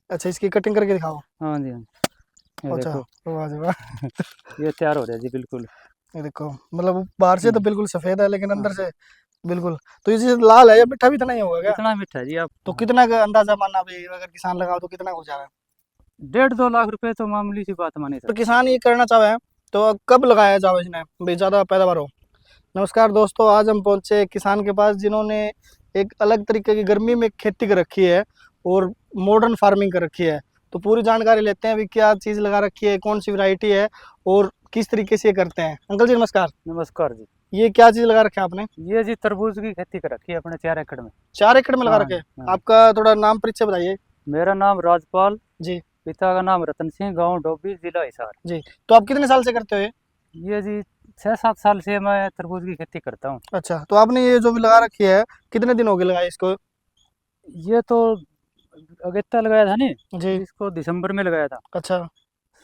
अच्छा, इसकी कटिंग करके दिखाओ। हाँ जी हाँ जी, ये अच्छा, देखो वाह जी वाह। ये तैयार हो रहा है जी बिल्कुल। ये देखो, मतलब बाहर से तो हम्म, बिल्कुल सफेद है लेकिन हाँ अंदर से बिल्कुल। तो ये चीज लाल है या मिठा भी इतना ही होगा क्या? इतना मीठा है जी आप। तो हाँ, कितना का अंदाजा मानना भाई, अगर किसान लगाओ तो कितना हो जाएगा? 1.5-2 लाख रुपए तो मामूली सी बात मानी तो सकते किसान ये करना चाहे तो कब लगाया जाए इसने, भाई ज्यादा पैदावार हो? नमस्कार दोस्तों, आज हम पहुंचे किसान के पास जिन्होंने एक अलग तरीके की गर्मी में खेती कर रखी है और मॉडर्न फार्मिंग कर रखी है। तो पूरी जानकारी लेते हैं अभी क्या चीज़ लगा रखी है, कौन सी वैरायटी है और किस तरीके से ये करते हैं। अंकल जी नमस्कार। हैं। नमस्कार जी। ये क्या चीज़ लगा रखा है आपने? ये जी तरबूज की खेती कर रखी है अपने 4 एकड़ में। 4 एकड़ में लगा हाँ रखे जी हैं? हाँ जी। आपका थोड़ा नाम परिचय बताइए। मेरा नाम राजपाल, जी। पिता का नाम रतन सिंह, गांव डोबी, जिला हिसार। जी, तो आप कितने साल से करते हो ये? ये जी 6-7 साल से मैं तरबूज की खेती करता हूँ। अच्छा, तो आपने ये जो भी लगा रखी है कितने दिन हो गए लगाए इसको? ये तो अगेता लगाया था नहीं, जी। इसको दिसंबर में लगाया था। अच्छा।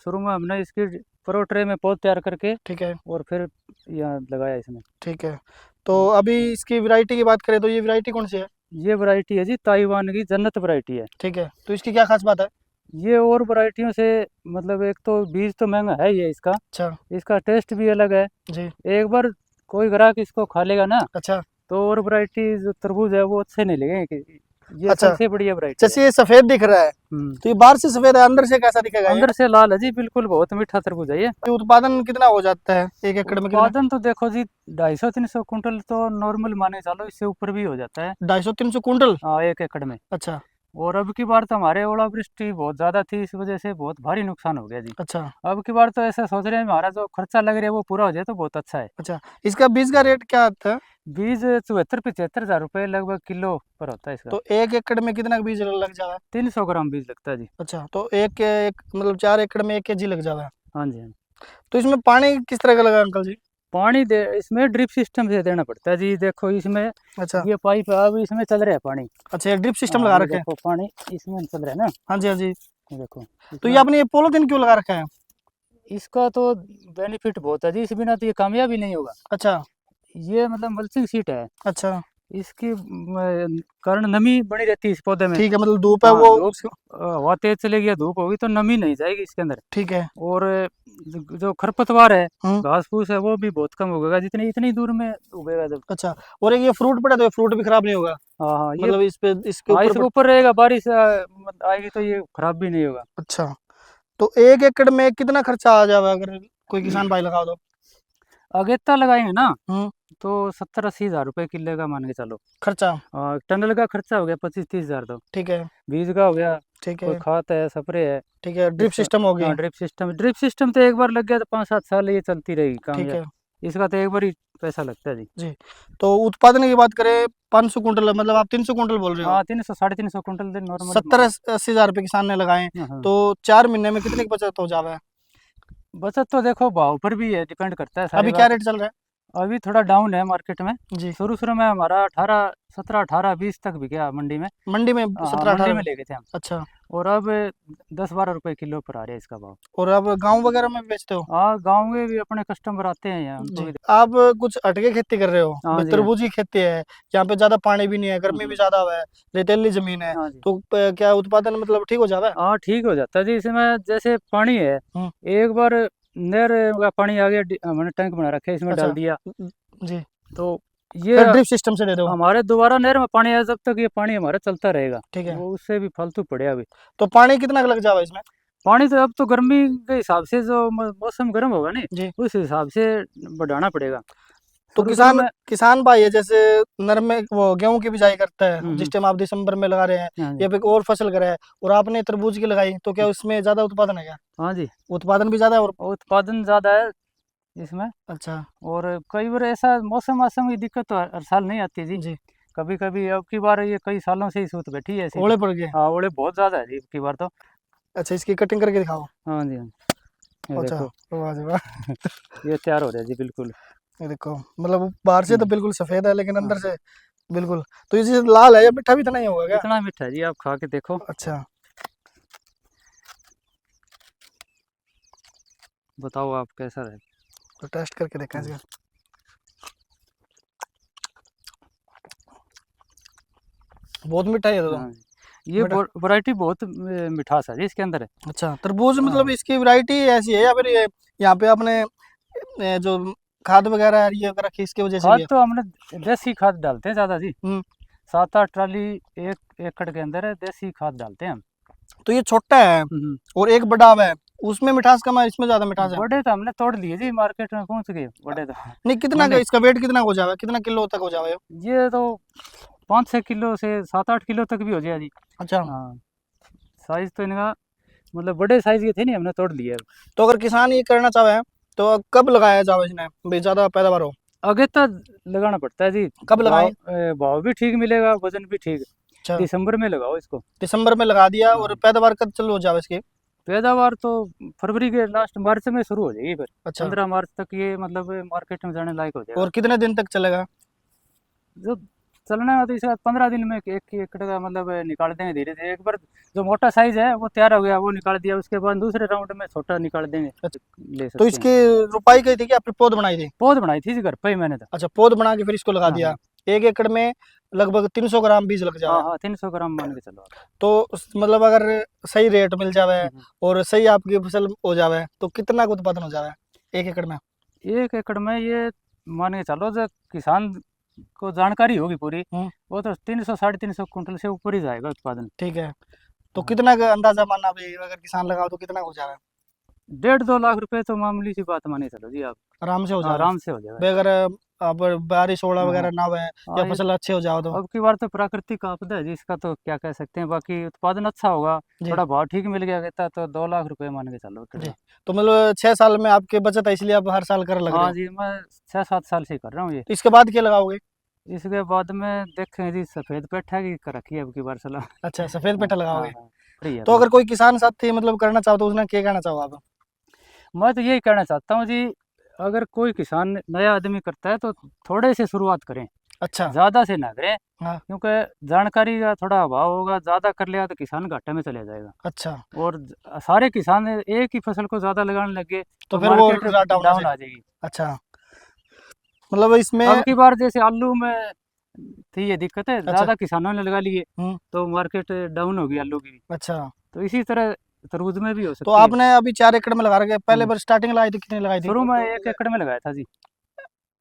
शुरू में हमने इसकी प्रो ट्रे में पौध तैयार करके ठीक है। और फिर यहाँ लगाया इसमें। ठीक है, तो अभी इसकी वैरायटी की बात करें तो ये वैरायटी कौन सी है? ये वैरायटी है जी ताइवान की जन्नत वैरायटी है। ठीक है, तो इसकी क्या खास बात है? ये और वैरायटियों से मतलब एक तो बीज तो महंगा है ये इसका, अच्छा। इसका टेस्ट भी अलग है। जी। एक बार कोई ग्राहक इसको खा लेगा ना, अच्छा। तो और वैरायटी जो तरबूज है वो अच्छे नहीं लगेंगे कि ये अच्छा, सबसे बढ़िया वैरायटी है। जैसे ये सफेद दिख रहा है हम्म, तो ये बाहर से सफेद है, अंदर से कैसा दिखेगा ये? अंदर से लाल है जी बिल्कुल, बहुत मीठा तरबूज है ये। ये उत्पादन कितना हो जाता है 1 एकड़ में, कितना? उत्पादन तो देखो जी 250-300 कुंटल तो नॉर्मल माने चलो, इससे ऊपर भी हो जाता है। 250-300 कुंटल? हाँ 1 एकड़ में। अच्छा। और अब की बार तो हमारे ओलावृष्टि बहुत ज़्यादा थी, इस वजह से बहुत भारी नुकसान हो गया जी। अच्छा। अब की बार तो ऐसा सोच रहे हैं हमारा जो खर्चा लग रहा है वो पूरा हो जाए तो बहुत अच्छा है। अच्छा, इसका बीज का रेट क्या आता है? बीज 74-75 हज़ार रुपये लगभग किलो पर होता है इसका। तो 1 एकड़ में कितना बीज लग जाएगा? 300 ग्राम बीज लगता है जी। अच्छा, तो एक मतलब 4 एकड़ में 1 kg लग जाएगा। हाँ जी हाँ जी। तो इसमें पानी किस तरह का लगा अंकल जी? पानी दे इसमें ड्रिप सिस्टम से देना पड़ता है जी। देखो इसमें अच्छा। ये पाइप है, अब इसमें चल रहा है पानी। अच्छा, ये ड्रिप सिस्टम हाँ लगा ये रखे हैं? देखो पानी इसमें चल रहा है ना, हाँ जी, हाँ जी। ये देखो तो ये इसमें। आपने ये पॉलीथीन क्यों लगा रखा है? इसका तो बेनिफिट बहुत है जी, इस बिना तो ये कामयाब ही नहीं होगा। अच्छा। ये मतलब मल्चिंग सीट है। अच्छा। इसकी कारण नमी बनी रहती है इस पौधे में। ठीक है, मतलब धूप है हाँ वो धूप, हवा तेज चलेगी या धूप होगी तो नमी नहीं जाएगी इसके अंदर। ठीक है। और जो खरपतवार है, हम्म। घास फूस है, वो भी बहुत कम उगेगा जितनी इतनी दूर में उगेगा जब। अच्छा, और एक ये फ्रूट पड़ा तो ये फ्रूट भी खराब नहीं होगा? हाँ हाँ ये। मतलब इस पे इसके हाँ ऊपर इसके ऊपर रहेगा, बारिश आएगी तो ये खराब भी नहीं होगा। अच्छा, तो 1 एकड़ में कितना खर्चा आ जाएगा अगर कोई किसान भाई लगा दो? अगेता लगाएंगे ना हम्म। तो 70-80 हज़ार रुपये किले का मान के चलो। खर्चा। टनल का खर्चा हो गया 25-30 हज़ार। तो ठीक है। बीज का हो गया, ठीक कोई है। खाद है, स्प्रे है ठीक है, ड्रिप इसका। सिस्टम होगी। हाँ ड्रिप सिस्टम तो एक बार लग गया तो 5-7 साल ये चलती रहेगी ठीक कामयाब। है। इसका तो एक बार ही पैसा लगता है जी। जी, तो उत्पादन की बात करें 500 कुंटल, मतलब आप 300 कुंटल बोल रहे हो। हाँ 300-350 कुंटल दिन नॉर्मल सत्तर मान। 80 हज़ार रुपये किसान ने लगाए, हाँ हाँ। तो 4 महीने में कितने की बचत हो जावे? बचत तो देखो भाव पर भी है, डिपेंड करता है सारी अभी क्या बात। रेट चल रहा अभी थोड़ा डाउन है मार्केट में। है जी? शुरू शुरू में हमारा 17-18-20 तक बिका मंडी में। मंडी में हाँ 17 मंडी में 18? ले गए थे हम। अच्छा। और अब 10-12 रुपए किलो पर आ रहा है इसका भाव। और अब गांव वगैरह में बेचते हो? हाँ गाँव में भी अपने कस्टमर आते हैं यहाँ, उनको जी, भी आप कुछ हटके खेती कर रहे हो हाँ भाई, जी हाँ। तरबूज की खेती है, यहाँ पे ज्यादा पानी भी नहीं है, गर्मी भी हम्म, ज्यादा है, रेतीली जमीन है, हाँ जी। तो क्या उत्पादन मतलब ठीक हो जावे? हाँ ठीक हो जाता है जी, इसमें जैसे पानी है, हम्म। एक बार नहर का पानी आ गया, हमने टैंक बना रखे है, इसमें अच्छा। डाल दिया जी, तो ये फिर ड्रिप सिस्टम से दे दो। हमारे दोबारा नहर में पानी आया जब तक ये पानी हमारा चलता रहेगा। ठीक है, वो उससे भी फालतू पड़े अभी। तो पानी कितना लग जावे इसमें? पानी तो अब तो गर्मी के हिसाब से जो मौसम गर्म होगा नहीं, जी, उस हिसाब से बढ़ाना पड़ेगा। तो शुरू शुरू किसान में। किसान भाई है जैसे नरमे वो गेहूं की बिजाई करता है जिस हम्म, टाइम आप दिसंबर में लगा रहे हैं, हाँ जी या फिर और फसल करा है और आपने तरबूज की लगाई, तो क्या उसमें ज्यादा उत्पादन है क्या? हाँ जी। उत्पादन भी ज्यादा है और? और उत्पादन ज़्यादा है इसमें। अच्छा। और कई बार ऐसा मौसम मौसम की दिक्कत तो हर साल नहीं आती जी। जी। कभी कभी अब की बार ये कई सालों से ही सूत बैठी है ऐसी तो। ओले पड़ गए? हाँ ओले बहुत ज़्यादा है जी अब की बार तो। अच्छा, इसकी कटिंग करके दिखाओ। हाँ जी हाँ जी, ये अच्छा, देखो वाह जी वाह। ये तैयार हो रहा है जी बिल्कुल। ये देखो, मतलब बाहर से तो हम्म, बिल्कुल सफेद है लेकिन हाँ अंदर से बिल्कुल। तो ये चीज लाल है या मिठा भी इतना ही होगा क्या? इतना मीठा है जी, आप खा के देखो। अच्छा। बताओ आप कैसा है। तो टेस्ट करके देखा हाँ इसका। बहुत मीठा है ये तो। हाँ जी। ये मीठा। वैरायटी बहुत मिठास है जी इसके अंदर। अच्छा, तरबूज हाँ। मतलब इसकी वैरायटी ऐसी है या फिर ये यहाँ पे आपने जो खाद वगैरह ये रखी इसकी वजह से भी खाद है? तो हमने देसी खाद डालते हैं ज़्यादा जी। हम्म। 7-8 ट्राली एक एकड़ के अंदर है, देसी खाद डालते हैं हम। तो ये छोटा है हम्म। और एक बड़ा है, उसमें मिठास कम है, इसमें ज्यादा मिठास है। बड़े तो हमने तोड़ लिए जी, मार्केट में पहुंच गए बड़े तो। नहीं, कितना का मंडी इसका वेट कितना हो जाएगा, कितना किलो तक हो जाएगा? ये तो 5-6 किलो से 7-8 किलो तक भी हो जाए जी। अच्छा। हाँ, साइज तो इनका मतलब बड़े साइज के थे नहीं, हमने तोड़ लिए। तो अगर किसान ये करना चाहे तो कब लगाया जाए इसने भाई ज्यादा पैदावार हो? आगे तो लगाना पड़ता है जी। कब लगाएं? भाव भी ठीक मिलेगा, वजन भी ठीक। अच्छा, दिसंबर में लगाओ इसको। दिसंबर में लगा दिया और हाँ। पैदावार कब चालू हो जाए इसकी? पैदावार तो फरवरी के लास्ट मार्च में शुरू हो जाएगी, फिर अच्छा, 15 मार्च तक ये मतलब मार्केट में जाने लायक हो जाएगा। और कितने दिन तक चलेगा? जो चलना है तो इसके बाद 15 दिन में एक एकड़ का मतलब निकाल देंगे धीरे धीरे। एक बार जो मोटा साइज है वो तैयार हो गया, वो निकाल दिया, उसके बाद दूसरे राउंड में छोटा निकाल देंगे। ले तो सकते इसकी हैं। रोपाई की थी कि आपने पौध बनाई थी? पौध बनाई थी जी घर पे ही मैंने तो। अच्छा, पौध बना के फिर इसको लगा हाँ दिया। हाँ। 1 एकड़ में लगभग 300 ग्राम बीज लग हाँ जाए। हाँ, 300 ग्राम मान के चलो आप। तो मतलब अगर सही रेट मिल जावे हम्म। और सही आपकी फसल हो जावे तो कितना का उत्पादन हो जावे 1 एकड़ में? 1 एकड़ में ये मान के चलो, जो किसान को जानकारी होगी पूरी, हम्म। वो तो 300-350 कुंटल से ऊपर ही जाएगा उत्पादन। ठीक है, तो हाँ। कितना का अंदाजा मानना भाई, अगर किसान लगाओ तो कितना हो जावे? 1.5-2 लाख रुपए तो मामूली सी बात मानी चलो जी आप। आराम से हो हाँ, जावे आराम से हो जाएगा। भाई, अगर आप बारिश ओला हाँ वगैरह हाँ ना हुए या हाँ, ये फसल अच्छे हो जाओ तो? अब की बार तो प्राकृतिक आपदा है जी, इसका तो क्या कह सकते हैं। बाकी उत्पादन अच्छा होगा, जी थोड़ा भाव ठीक मिल गया कहता तो 2 लाख रुपए मान के चलो जी। टोटल। तो मतलब 6 साल में आपके बचत है, इसलिए आप हर साल कर लग रहे हाँ हो। जी, मैं 6-7 साल से ही कर रहा हूँ ये। तो इसके बाद क्या लगाओगे? इसके बाद में देखें जी, सफ़ेद पेठा की कर रखी है अब की बार सलाह। अच्छा, सफेद हाँ पेठा हाँ लगाओगे। हाँ, फ्री है तो अपनी। अगर कोई किसान साथी मतलब करना चाहो तो उसने क्या कहना चाहो आप? मैं तो यही कहना चाहता हूँ जी, अगर कोई किसान नया आदमी करता है तो थोड़े से शुरुआत करें, अच्छा। ज़्यादा से ना करें। हाँ। क्योंकि जानकारी का थोड़ा अभाव होगा, ज़्यादा कर लिया तो किसान घाटे में चले जाएगा। अच्छा, और सारे किसान एक ही फसल को ज़्यादा लगाने लगे तो तो फिर वो मार्केट डाउन हो डाउन आ जाएगी। जाएगी। अच्छा, मतलब इसमें। अब की बार जैसे आलू में थी ये दिक्कत है, अच्छा। ज़्यादा किसानों ने लगा लिए हम्म। तो मार्केट डाउन होगी आलू की भी। अच्छा, तो इसी तरह तरबूज में भी हो तो सकती है। आपने अभी 4 एकड़ में लगा रखे, पहले हम्म। बार स्टार्टिंग लगाई थी कितनी लगाई थी? शुरू में 1 एकड़ में लगाया था जी।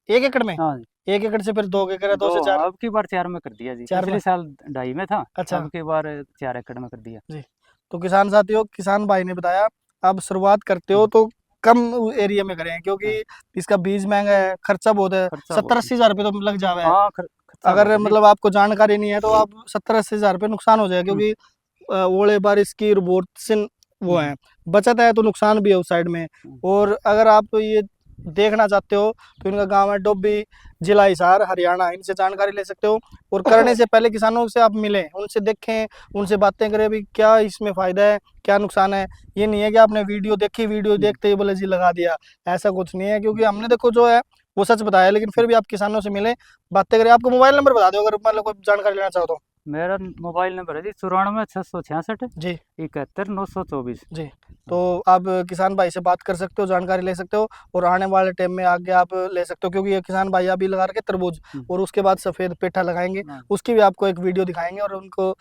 1 एकड़ में? हाँ जी। 1 एकड़ से फिर 2 एकड़, दो 2 से 4? अब की बार 4 में कर दिया जी, 4 में। पिछले साल 2.5 में था। अच्छा अब की बार 4 एकड़ में कर दिया। जी। तो किसान साथियों, किसान भाई ने बताया आप शुरुआत करते हो हम्म। तो कम एरिया में करें, क्योंकि हाँ, इसका बीज महंगा है, खर्चा बहुत है, खर्चा बहुत 70-80 हज़ार रुपये तो लग जावे। हाँ, खर्चा बहुत अगर है जी। मतलब आपको जानकारी नहीं है तो आप 70-80 हज़ार रुपये नुकसान हो जाएगा, हम्म। क्योंकि ओले बारिश की बहुत से वो हम्म। है, बचत है तो नुकसान भी है उस साइड में। हम्म। और अगर आप ये देखना चाहते हो तो इनका गांव है डोबी, जिला हिसार, हरियाणा, इनसे जानकारी ले सकते हो। और करने से पहले किसानों से आप मिलें, उनसे देखें, उनसे बातें करें भी क्या इसमें फ़ायदा है, क्या नुकसान है। ये नहीं है कि आपने वीडियो देखी, वीडियो देखते ही बोले जी लगा दिया, ऐसा कुछ नहीं है, क्योंकि हमने देखो जो है वो सच बताया, लेकिन फिर भी आप किसानों से मिलें, बातें करें। आपको मोबाइल नंबर बता दो अगर मतलब कोई जानकारी लेना चाहो तो। मेरा मोबाइल नंबर है जी 94 666 जी 71 924। जी। तो आप किसान भाई से बात कर सकते हो, जानकारी ले सकते हो, और आने वाले टाइम में आगे आप ले सकते हो, क्योंकि ये किसान भाई अभी लगा रखे तरबूज और उसके बाद सफ़ेद पेठा लगाएंगे, हाँ उसकी भी आपको एक वीडियो दिखाएंगे। और उनको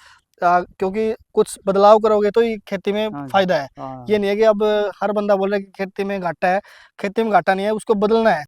क्योंकि कुछ बदलाव करोगे तो ये खेती में हाँ जी, फ़ायदा है। हाँ ये नहीं है कि अब हर बंदा बोल रहा है कि खेती में घाटा है, खेती में घाटा नहीं है, उसको बदलना है।